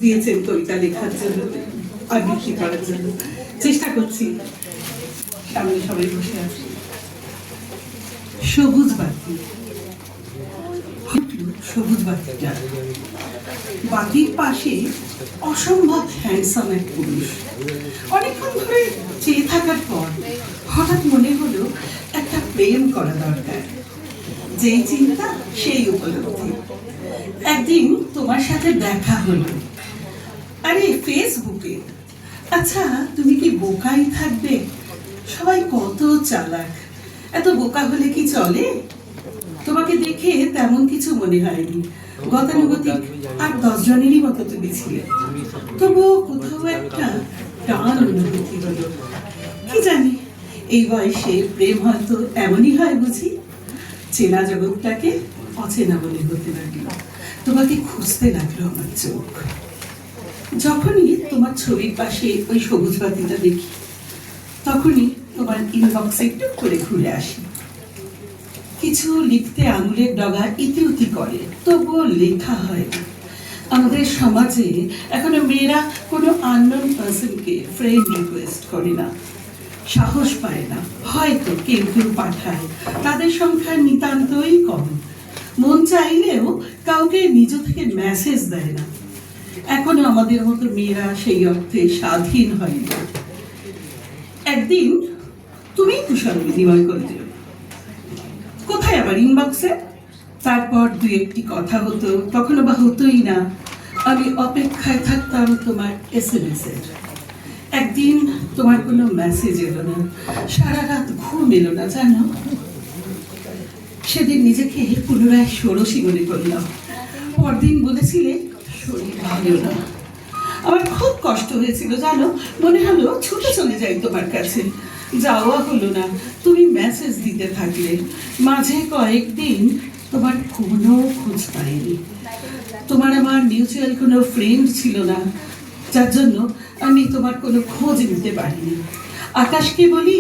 দিয়েছেন কবিতা লেখার জন্য, আবৃত্তি করার জন্য চেষ্টা করছি। সামনে সবাই বসে আছে। সবুজ বাতি, সবুজ বাতিটা, বাতির পাশে অসম্ভব হ্যান্ডসাম এক পুরুষ। অনেকক্ষণ ধরে চেয়ে থাকার পর হঠাৎ মনে হলো একটা প্রেম করা দরকার। যেই চিন্তা সেই উপলব্ধি। একদিন তোমার সাথে দেখা হলো, আরে ফেসবুকে। আচ্ছা, তুমি কি বোকাই থাকবে? সবাই কত চালাক, এত বোকা হলে কি চলে? তোমাকে দেখে তেমন কিছু মনে হয়নি, গতানুগতিক আর 10 জনেরই মতো তুমি ছিলে। তবুও কোথাও একটা টান অনুভূতি হলো। কি জানি, এই বয়সে প্রেম হয়তো এমনই হয় বুঝি। চেনা জগৎটাকে অচেনা বলে হতে লাগলো। তোমাকে খুঁজতে লাগলো আমার চোখ। যখনই তোমার ছবির পাশে ওই সবুজ বাতিটা দেখি, তখনই তোমার ইনবক্সে একটু করে ঘুরে আসি। কিছু লিখতে আঙুলের ডগা ইতি উতি করে, তবুও লেখা হয় না। আমাদের সমাজে এখনো মেয়েরা কোনো আননোন পার্সনকে ফ্রেন্ড রিকোয়েস্ট করে না, সাহস পায় না। হয়তো কেউ কেউ পাঠায়, তাদের সংখ্যা নিতান্তই কম। মন চাইলেও কাউকে নিজ থেকে মেসেজ দেয় না। এখনো আমাদের মতো মেয়েরা সেই অর্থে স্বাধীন হয়নি। একদিন তুমি কুশল বিনিময় করে দিও, কোথায় আবার ইনবক্সে। তারপর দুই একটি কথা হতো, কখনো বা হতোই না। আমি অপেক্ষায় থাকতাম তোমার SMS এর। একদিন তোমার কোনো মেসেজ এলো না, সারা রাত ঘুম এলো না জানো। সেদিন নিজেকে পুনরায় ষোড়শী মনে করলাম। পরদিন বলেছিলে শরীর ভালো না। আমার খুব কষ্ট হয়েছিল জানো, মনে হলো ছুটে চলে যাই তোমার কাছে। যাওয়া হলো না, তুমি মেসেজ দিতে থাকলে। মাঝে কয়েকদিন তোমার কোনো খোঁজ পাইনি। তোমার আমার মিউচুয়াল কোনো ফ্রেন্ড ছিল না, যার জন্য আমি তোমার কোনো খোঁজ নিতে পারিনি। আকাশকে বলি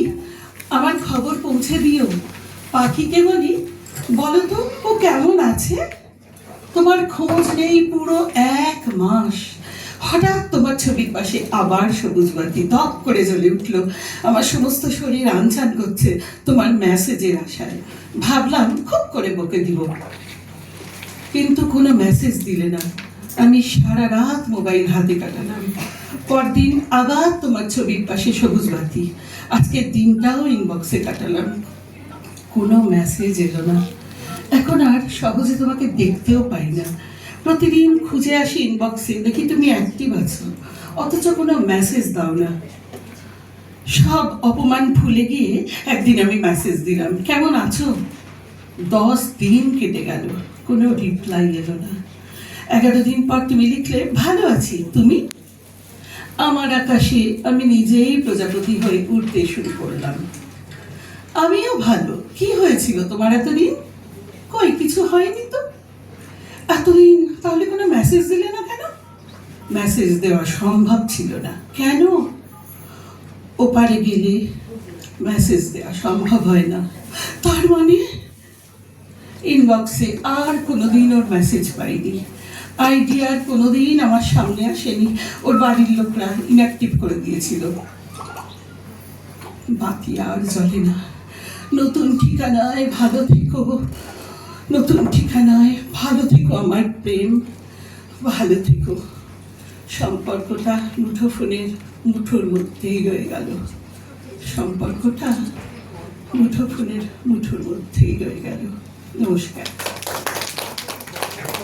আমার খবর পৌঁছে দিও, পাখিকে বলি বলো তো ও কেমন আছে। তোমার খোঁজ নেই পুরো 1 মাস। হঠাৎ তোমার ছবির পাশে আবার সবুজ বাতি দপ করে জ্বলে উঠলো। আমার সমস্ত শরীর আনচান করছে তোমার মেসেজের আশায়। ভাবলাম খুব করে বকে দিব, কিন্তু কোনো মেসেজ দিলে না। আমি সারা রাত মোবাইল হাতে কাটালাম। পরদিন আবার তোমার ছবির পাশে সবুজ বাতি। আজকের দিনটাও ইনবক্সে কাটালাম, কোনো মেসেজ এলো না। এখন আর সহজে তোমাকে দেখতেও পাই না। প্রতিদিন খুঁজে আসি ইনবক্সে, দেখি তুমি অ্যাক্টিভ আছো, অথচ কোনো মেসেজ দাও না। সব অপমান ভুলে গিয়ে একদিন আমি মেসেজ দিলাম, কেমন আছো। 10 দিন কেটে গেল, কোনো রিপ্লাই এলো না। 11 দিন পর তুমি লিখলে ভালো আছি, তুমি। আমার আকাশে আমি নিজেই প্রজাপতি হয়ে উড়তে শুরু করলাম। আমিও ভালো। কি হয়েছিল তোমার এতদিন? কই কিছু হয়নি তো। এতদিন তাহলে কোনো মেসেজ দিলে না কেন? মেসেজ দেওয়া সম্ভব ছিল না। কেন? ওপারে গেলে মেসেজ দেওয়া সম্ভব হয় না। তার মানে ইনবক্সে আর কোনোদিন ওর মেসেজ পাইনি। আইডি আর কোনোদিন আমার সামনে আসেনি, ওর বাড়ির লোকরা ইনঅ্যাক্টিভ করে দিয়েছিল। বাতি আর জ্বলে না। নতুন ঠিকানায় ভালো থেকো, নতুন ঠিকানায় ভালো থেকো আমার প্রেম, ভালো থেকো। সম্পর্কটা মুঠোফোনের মুঠোর মধ্যেই রয়ে গেল। সম্পর্কটা মুঠোফোনের মুঠোর মধ্যেই রয়ে গেল। নমস্কার।